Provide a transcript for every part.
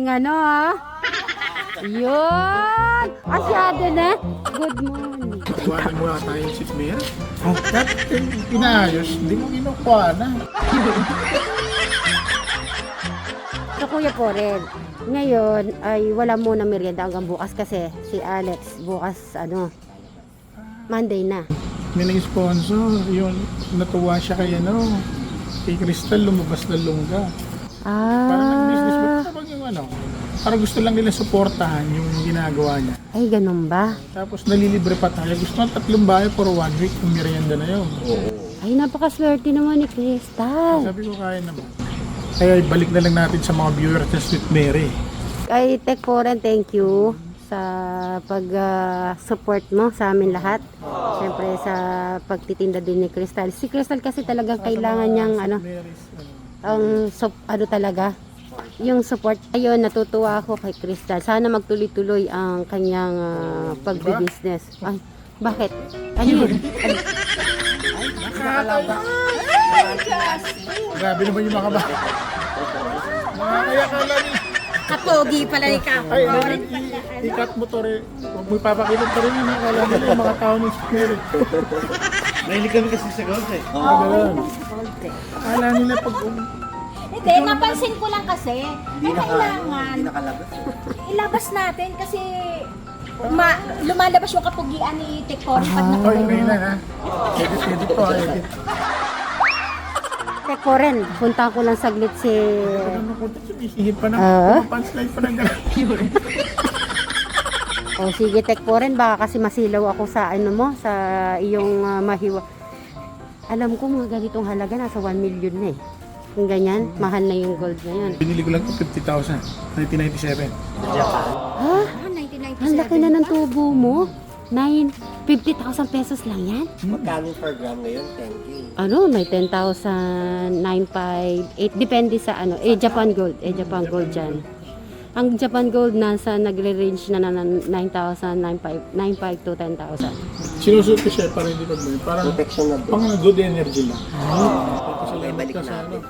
daming ano ha. Yun! Asyado na. Good morning. Iwanan mo ata yung Sweet Mary. Oh, dapat pinayos. Hindi mo kinukuha na. So Kuya Porel, ngayon ay wala muna merienda hanggang bukas kasi si Alex bukas Monday na. May nag-sponsor. Yun, natuwa siya kay kay Crystal, lumabas na lungga. Parang nag-business ba? Parang yung parang gusto lang nila suportahan yung ginagawa niya. Ay, ganun ba? Tapos nalilibre pa tayo. Gusto ng 3 bahay for 1 week kung merienda na yun. Ay, napakaswerte naman ni Crystal. Sabi ko kaya naman. Kaya ibalik na lang natin sa mga viewers sa Sweet Mary. Kay Tech Foreign, thank you sa pag-support mo sa amin lahat. Siyempre sa pagtitinda din ni Crystal. Si Crystal kasi talagang kailangan niyang talaga yung support. Ayun, natutuwa ako kay Crystal. Sana magtuloy-tuloy ang kanyang pagbi-business. Ay, bakit? Ano yun? Grabe naman yung mga bata. Kaya kala niya. Katogi pala ni Kapo. Ay, ikat mo to rin. Huwag mo ipapakita pa rin yun. Kala nila yung mga tao ni Spirit. Mahilig kami kasi sa golf eh. Kala nila pag... Hindi, napansin ko lang kasi, kailangan ilabas natin kasi lumalabas yung kapugian ni Tekon pag Oy, may na ha. Edit to. Edit. Tech Foreign, punta ko lang saglit si... Ano ko dito? Isihip pa na. Punchline pa ng gano'n. O sige Tech Foreign, baka kasi masilaw ako sa sa iyong mahiwa. Alam ko mga ganitong halaga, nasa 1 million na eh. Kung ganyan, mahal na yung gold ngayon. Binili ko lang ito 50,000. 1997. Ha? 1997. Ang laki na ng tubo mo. 50,000 pesos lang yan? Magkano per gram ngayon? Thank you. May 10,000, 9,500, 8, depende sa Japan Gold dyan. Ang Japan Gold nagre-range na ng 9,000, 9,500 to 10,000. Sinusuot ko siya para hindi pag-buhay. Parang Protection na pang good energy lang. Balik natin.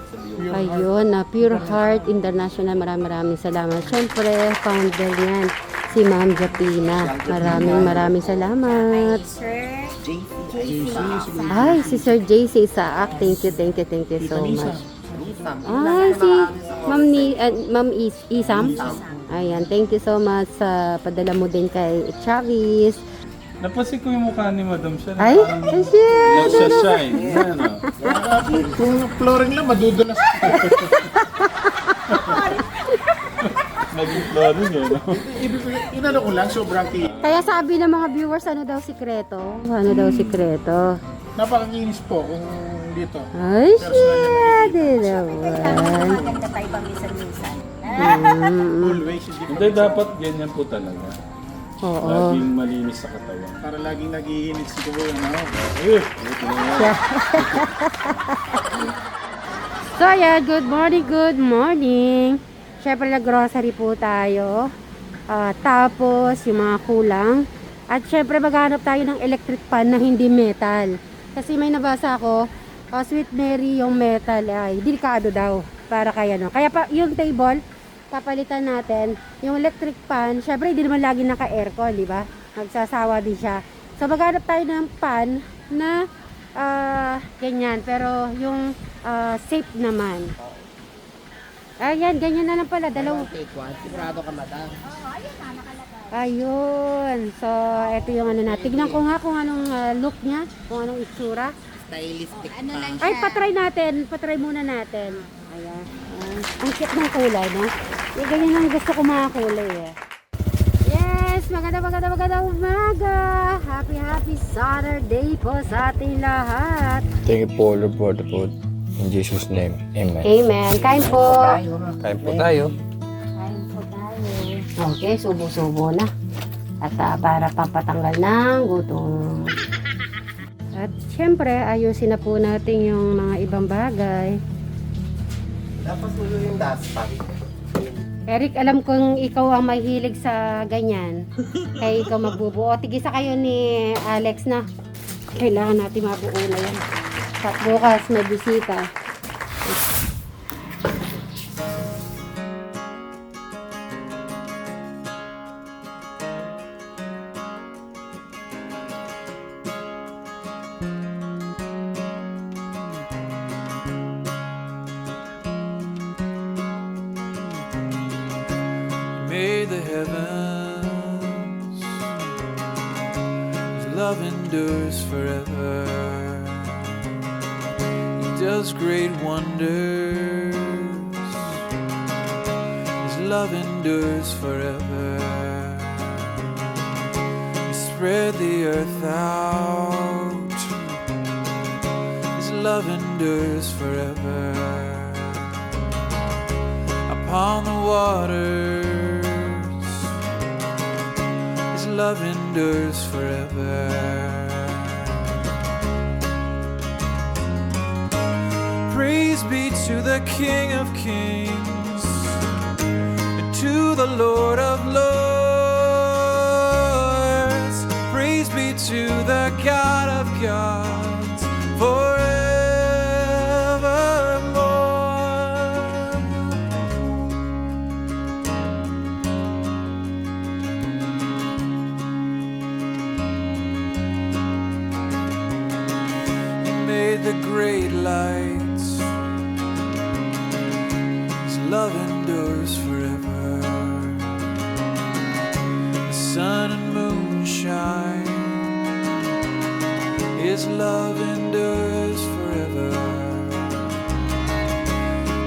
Ayun, Pure Heart International, maraming salamat. Siyempre, founder niyan, si Ma'am Japina. Maraming salamat. Sir, Ay, si Sir JC Isaak. Thank you so much. Si Ma'am Isam. Ayan, thank you so much sa padala mo din kay Chavis. Napansin ko yung mukha ni Madam siya. Ay, shit! Nasa shine. Yan o. Kung flooring lang, madudulas. Naging flooring eh, no? Inano ko lang, sobrang Kaya sabi ng mga viewers, ano daw sikreto? napakakinis po kung dito. Ay, shit! Naman. maganda tayo pa minsan-minsan. Always, Hindi, dapat ganyan po talaga. Oo. Laging malinis sa katawan. para laging naghihinit si Kubo. So yeah, good morning. Siyempre nag-grocery po tayo. Tapos yung mga kulang. At siyempre maghanap tayo ng electric pan na hindi metal. Kasi may nabasa ako, Sweet Mary yung metal ay delikado daw para kaya Kaya pa yung table, papalitan natin. Yung electric pan, syempre hindi naman lagi naka-aircon, di ba? Magsasawa din siya. So maghanap tayo ng pan na ganyan, pero yung safe naman. Ayan, ganyan na lang pala, dalawa. Sigurado ka, madam. Ayun. So, ito yung na. Tignan ko nga kung anong look niya, kung anong itsura. Stylistic Ano lang Ay, patry muna natin. Ayan. Ang cute ng kulay, no? Yung ganyan ang gusto ko mga kulay, eh. Yes! Maganda umaga! Happy Saturday po sa ating lahat! Thank you po, Lord, for the food. In Jesus' name, Amen. Amen! Kain po! Kain po tayo. Okay, subo-subo na. At para pampatanggal ng gutom. At syempre, ayusin na po natin yung mga ibang bagay. Dapat ulo yung dasta. Eric, alam kong ikaw ang mahilig sa ganyan. Kaya ikaw magbubuo. Tigisa kayo ni Alex na. Kailangan natin mabuo na yan. At bukas may bisita. heavens. His love endures forever. He does great wonders. His love endures forever. He spread the earth out. His love endures forever. Upon the waters, His love endures forever. Praise be to the King of Kings and to the Lord of Lords. Praise be to the God of gods forevermore. He made the great lights. His love endures forever. The sun and moon shine. His love endures forever.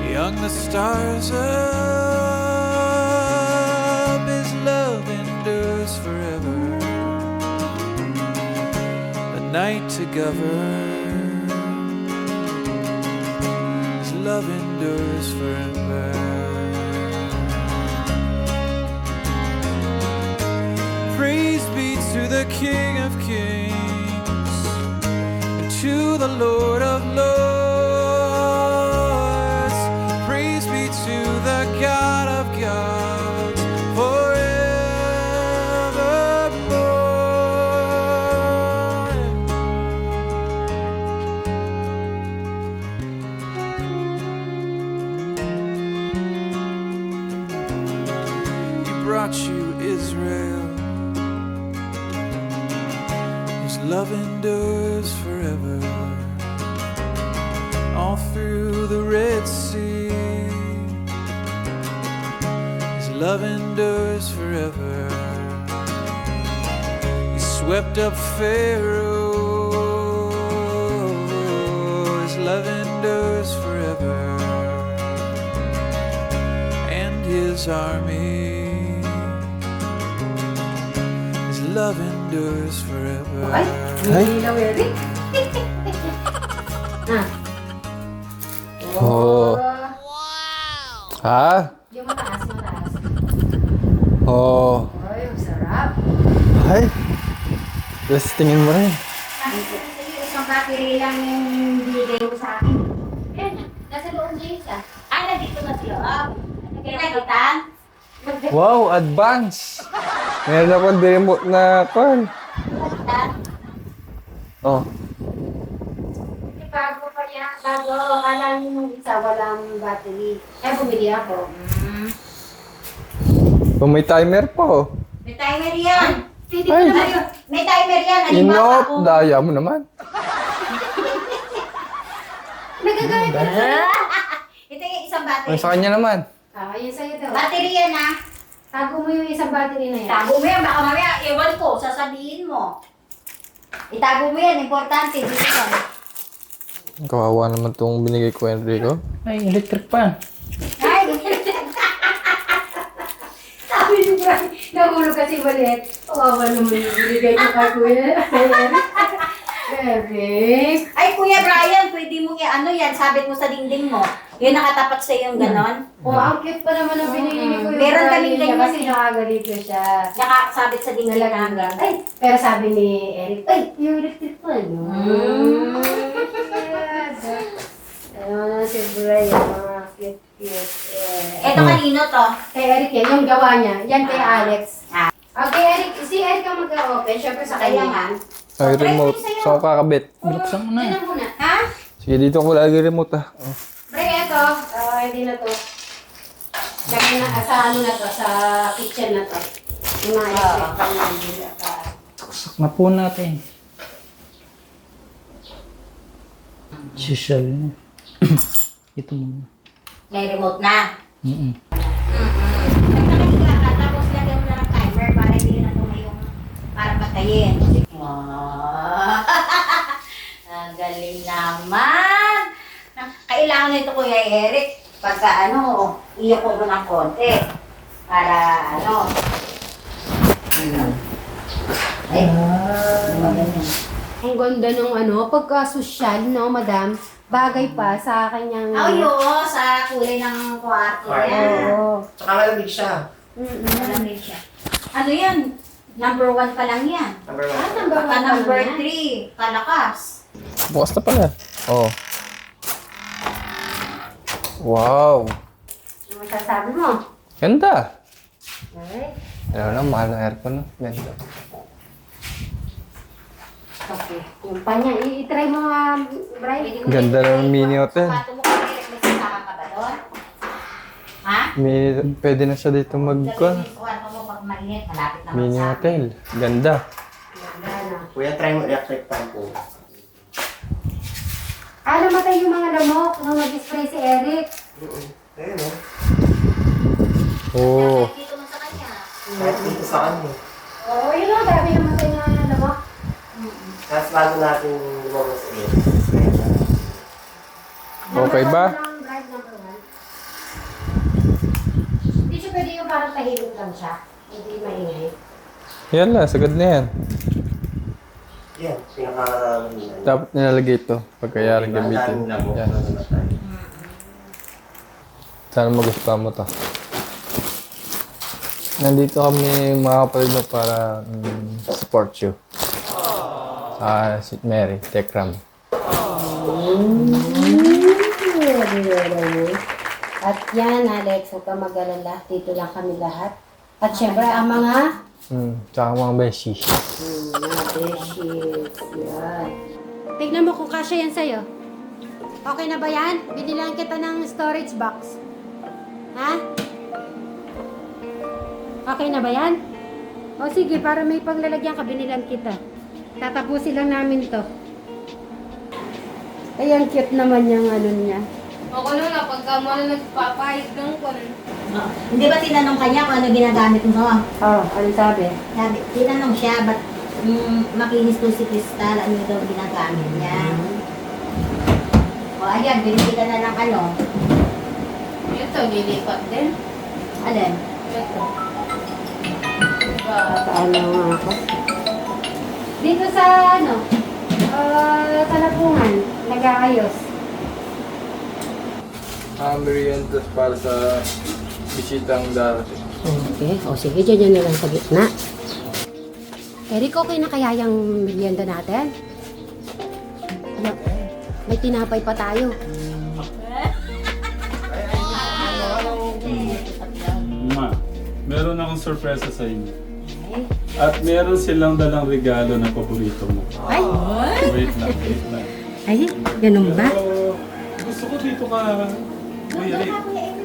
He hung the stars up. His love endures forever. The night to govern. His love endures forever. Praise be to the King of Kings and to the Lord of Lords. Praise be to the God of gods forevermore. He brought you Israel. His love endures forever. All through the Red Sea, His love endures forever. He swept up Pharaoh. His love endures forever. And His army. His love endures forever. Ay, hindi na Eric. Oh. Ha? Yung mataas. Oh. Ay, ang sarap. Ay. Let's tingin mo rin. Isang battery lang yung bigay mo sa akin. Yan, nasa loob na yun siya. Ay, nandito na sa loob. Kinagitan? Wow, advance. Meron akong remote na call. Oh. Bago pa yan. Bago, akala nyo nung isa walang battery. Eh, bumili ako. Kung may timer po. May timer yan. Hindi Ay. ko naman yun. May timer yan. Inop, daya mo naman. Nagagamit ko na. Ito yung isang Ay, battery. sa kanya naman. Ah, yun sa'yo daw. Battery yan ha. Tago mo yung isang battery na yan. Itago mo yan. Baka mamaya, ewan ko, sasabihin mo. Itago mo yan. Importante. Dito yan. Kawawa naman itong binigay ko, Enrico. Ay, electric pan. Ay, Sabi ni Brian, nahulog kasi maliit. Kawawa naman yung binigay ko kay Kuya. Eric. Ay, Kuya Brian, pwede mo i-ano yan, sabit mo sa dingding mo. Yung nakatapat sa yung ganon. Oh, ang cute pa naman ang binili ni Kuya. Meron Brian kaming niya ganyan kasi eh. nakagalito siya. Nakasabit sa dingding Nalagyan namin. lang. Ay, pero sabi ni Eric, ay, yung electric pa, no? Ano na si Brian, mga cute. Eto kanino to? Kay Eric yan, yung gawa niya. Yan kay Alex. Ah. Okay, Eric, si Eric ang mag-open. Siyempre sa Kaya kanya. nga. Ay, remote. Saan ko kakabit? Buksan mo Yan na. na muna. Ha? Sige, dito ko lagi remote ah. Oh. Pre, eto. Hindi na to. Lagay na sa ano na to, sa kitchen na to. Yung mga electric pan na nila pa. Tuksak na po natin. Social. Ito muna. May remote na. Mm-mm. Nagkakahiga ka, tapos lagyan mo kay Eric, pagka iyak ko mo ng konti. Para ay, ganyan. Ang ganda ng pagka-social, no, madam? Bagay pa sa kanyang... Oo, sa kulay ng kwarto niya. Oo. Saka malamig siya. Malamig siya. Ano yan? Number 1 pa lang yan. Number 1. Number Baka one number pa lang 3, kalakas. Bukas na pala. Oh. Wow. Ano masasabi mo? Ganda. Okay. Alam na, mahal ng aircon. No? Ganda. Okay. Yung pa niya, i-try mo nga, Bri. Ganda ng mini hotel. Sapato mo kung Eric, may sasama ka ba doon? Ha? Pwede na siya dito Sabihin mag... yung kwarto mo pag mainit, malapit naman Mini sa akin. hotel. Ganda. Kuya, try mo electric fan po. Namatay yung mga lamok nung nag-spray si Eric. Ayun o. Oh. Dito mo sa kanya. Kahit dito sa kanya. Oo, yun o, dami namatay na lamok. Tapos bago natin lumabas ulit. Okay ba? Hindi siya pwede yung parang tahimik lang siya. Hindi maingay. Yan lang, sagad na yan. Yan, pinaka... Dapat nilalagay ito pagkayaring gamitin. Yan. Sana magustuhan mo to. Nandito kami mga kapatid mo para support you. Sa St. Mary, Tekram. At yan, Alex, huwag ka mag-alala. Dito lang kami lahat. At syempre, ang mga... Tsaka mga beshi. Mga dishes. Yan. Tignan mo kung kasya yan sa'yo. Okay na ba yan? Binilang kita ng storage box. Ha? Okay na ba yan? O sige, para may panglalagyan ka, binilang kita. Tatapusin lang namin to. Ay, ang cute naman yung niya. Ako na lang, pagka mo na nagpapahit lang ko rin. Hindi ba tinanong kanya kung ano ginagamit mo? Oh, ano sabi? Sabi, tinanong siya, ba't makinis to si Crystal, ano daw ginagamit niya? O ayan, binili ka na ng Ito, lilipat din. alin? Ito. Paano nga ako? Dito sa sa Lapungan, nag-aayos. Meriendas para sa bisitang darating. Okay, o sige, dyan na lang sa gitna. Eric, okay na kaya yung merienda natin? Ano? May tinapay pa tayo. Ma, meron akong sorpresa sa inyo. At meron silang dalang regalo na paborito mo. Ay! Wait lang. Ay, ganun ba? Pero gusto ko dito ka, Kuya Rick.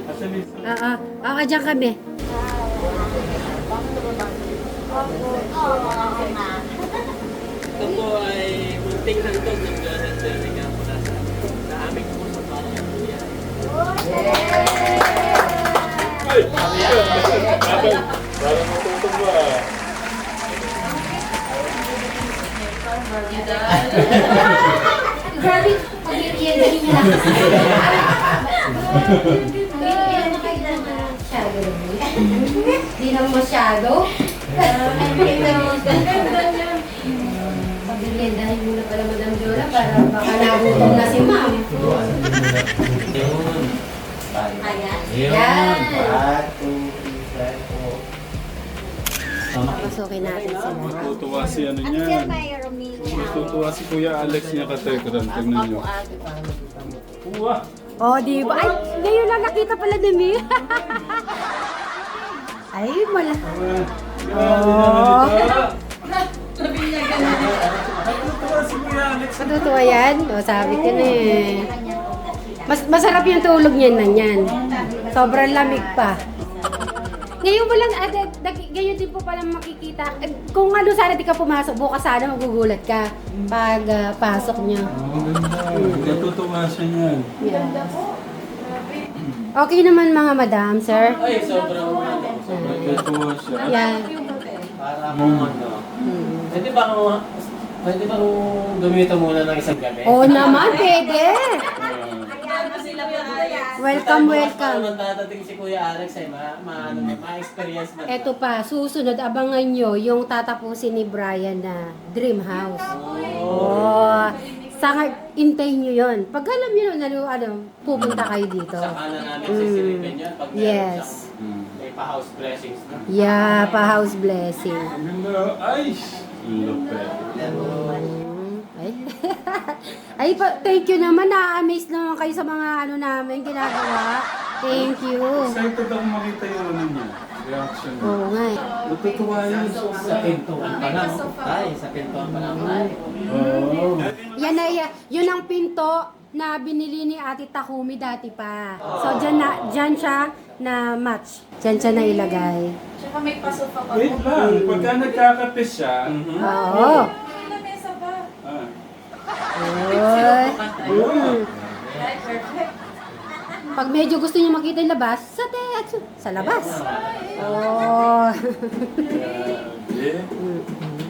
At least, Oo, dyan kami. Ito po ay munting hantog ng Blessed Mary nga po sa aming puso para kay Kuya. parang matutong ba? Grabe, pag-iiyan niya lang. Pag-iiyan na kayo na masyado. Hindi naman masyado. Hindi naman masyado. Pag-iiyan dahil muna pala Madam Jola para baka nagutom na si Ma'am. Ayan. Yan. 1, 2, 3, 4. Papasukin natin si Ma'am. Matutuwa si ano niyan. Matutuwa si Kuya Alex niya ka Tekram. Tignan niyo. Uwa! Oh, di ba? Ay, ngayon lang nakita pala ni Mi. Ay, mala. Oh! Matutuwa yan? O, sabi ko na eh. Masarap yung tulog niyan na yan. Sobrang lamig pa. Ngayon mo lang, ngayon din po pala makikita. Kung ano sana di ka pumasok, bukas sana magugulat ka pag pasok niya. Ang ganda. Natutuwa siya niyan. Yeah. Okay naman mga madam, sir. Ay, sobrang Natutuwa siya. Yan. para akong Pwede bang gamitin muna ng isang gabi? Oo naman, pwede. Welcome, Para welcome. magdadating si Kuya Alex ay ma-experience man. Eto pa, susunod, abangan nyo yung tatapusin ni Brian na Dream House. Oh. Intay nyo yun. Pag alam nyo na pupunta kayo dito. Saka na namin sisilipin yun pag meron Yes. siyang may pa-house blessings na. Yeah, pa-house blessing. Hello. Ay! Lupet. Ay, ay thank you naman. Na-amaze naman kayo sa mga namin ginagawa. Thank you. Excited ako makita yung niya. Reaction niya. Oo nga eh. Natutuwa yun. Sa pintuan pa lang. Tay, sa pintuan pa lang. Oo. Yan na, yun ang pinto na binili ni Ate Takumi dati pa. So, dyan siya na match. Dyan siya na ilagay. Tsaka may pasofa pa. Wait lang. Pagka nagkakape siya, Oo. May lamesa pa. ah, Oy. yun. Perfect. Pag medyo gusto niyo makita yung labas, sa labas. Oh. Grabe.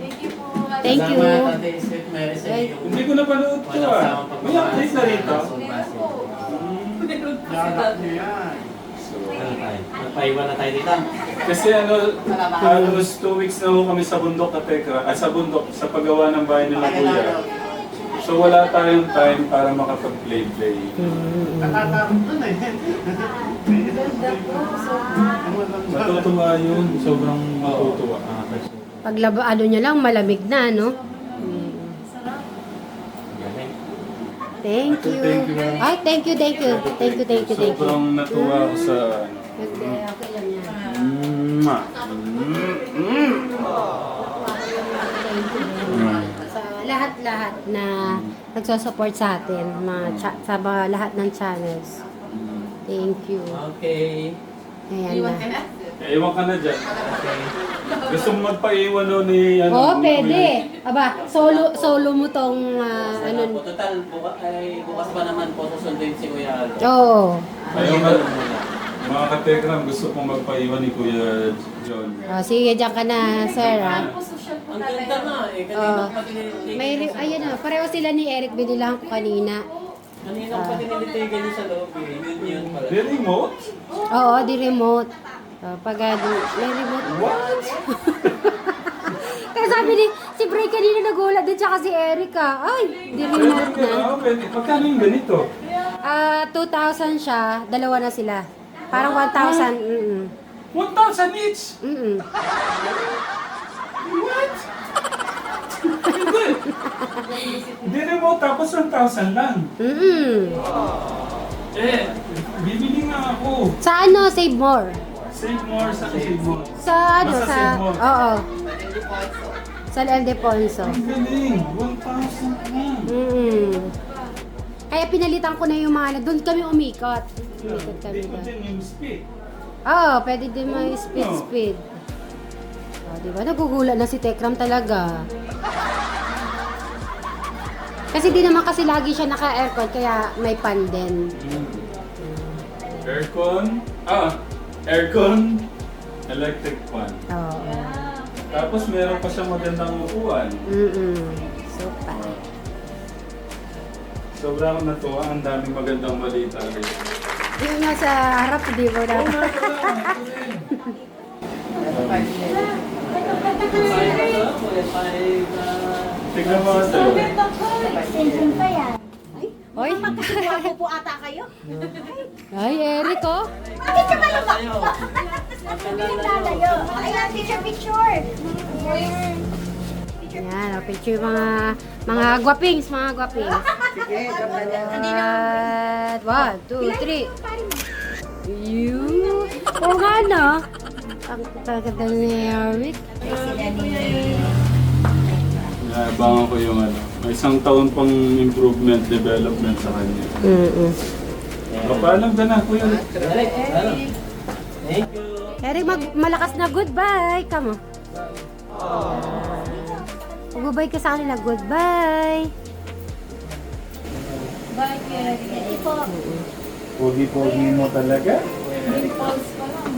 Thank you po. Thank you. Salamat, Ate Sweet Mary, sa iyo. Hindi ko napanood to ah. May update na rito. Napaiwan na tayo dito. Kasi halos 2 weeks na ho kami sa bundok at sa bundok, sa paggawa ng bahay nila kuya. So wala tayong time para makapag-play-play. Matutuwa yun. Sobrang matutuwa. Pag niya lang, malamig na, no? Thank you. Thank you. Ay, thank you. Thank you. Sobrang natuwa ako sa Okay lang yan. Mwah. Sa lahat-lahat na nagsusupport sa atin, sa lahat ng channels. Thank you. Okay. Ayan na. Iwan ka na dyan. Gusto mo magpaiwan no ni Oo, ni pwede. Kuya? Aba, solo mo tong Po, total, bukas pa naman po susundin si Kuya Alex. Oo. Ayaw nga. Mga katekram, gusto pong magpaiwan ni Kuya John. Oh, sige, dyan ka na, sir. Ang ganda nga eh. Kanina pa tinilitigan Ayun na, pareho sila ni Eric, binilang ko kanina. Kanina pa tinilitigan niyo sa loob eh. Yun pala. The remote? Oo, di remote. Pag may remote. What? Kaya sabi si Bray kanina nagulat din, tsaka si Erica. Ay, di remote na. Pagkano yung ganito? 2,000 siya, dalawa na sila. Parang 1,000. 1,000 each? What? Hindi. The remote tapos 1,000 lang. Bibili nga ako. Sa Save More. Save more sa Save more. Sa Nasa Save More. Oo. Sa El Deponso. Ang galing. 1,000 lang. Kaya pinalitan ko na yung mga doon kami umikot. Umikot kami Hindi ko doon. din yung speed. Oo, pwede din may speed. Diba? Nagugulat na si Tekram talaga. Kasi di naman kasi lagi siya naka-aircon, kaya may pan din. Aircon. Aircon. Electric fan. Oo. Tapos meron pa siyang magandang upuan. Super. Sobrang natuwa. Ang daming magandang balita rin. Yung nasa harap, di ba na? Tignan mo ito. Oy. Magkakawa po ata kayo. Ay, Eric, oh. Bakit ka malalayo? Nalalayo. Ayan, picture. Yan, picture mga gwapings, mga gwapings. At 1, 2, 3. You. Oo nga, no? Ang kaganda ni Eric. Naabangan ko yung may isang taon pang improvement, development sa kanya. Papaalam ka na, Kuya. Thank you. Eric, malakas na goodbye. Come on. Goodbye ka sa kanila. Goodbye. Bye, Kerry. Hindi po. Pogi-pogi mo talaga. Dimples pa lang.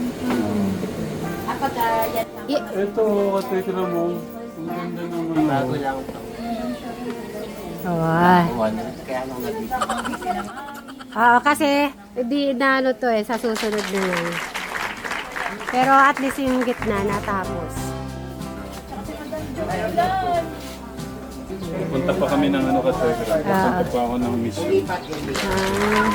Ako yan lang. Ito, katekra mo. Ang ganda naman. Bago lang ito. Ay. Kaya nung nabibigyan. Oo, kasi hindi na ano to sa susunod na yan. Pero at least yung gitna natapos. Punta pa kami ng ano ka Tegra. Punta pa ako ng mission. Lipat yun. Ah.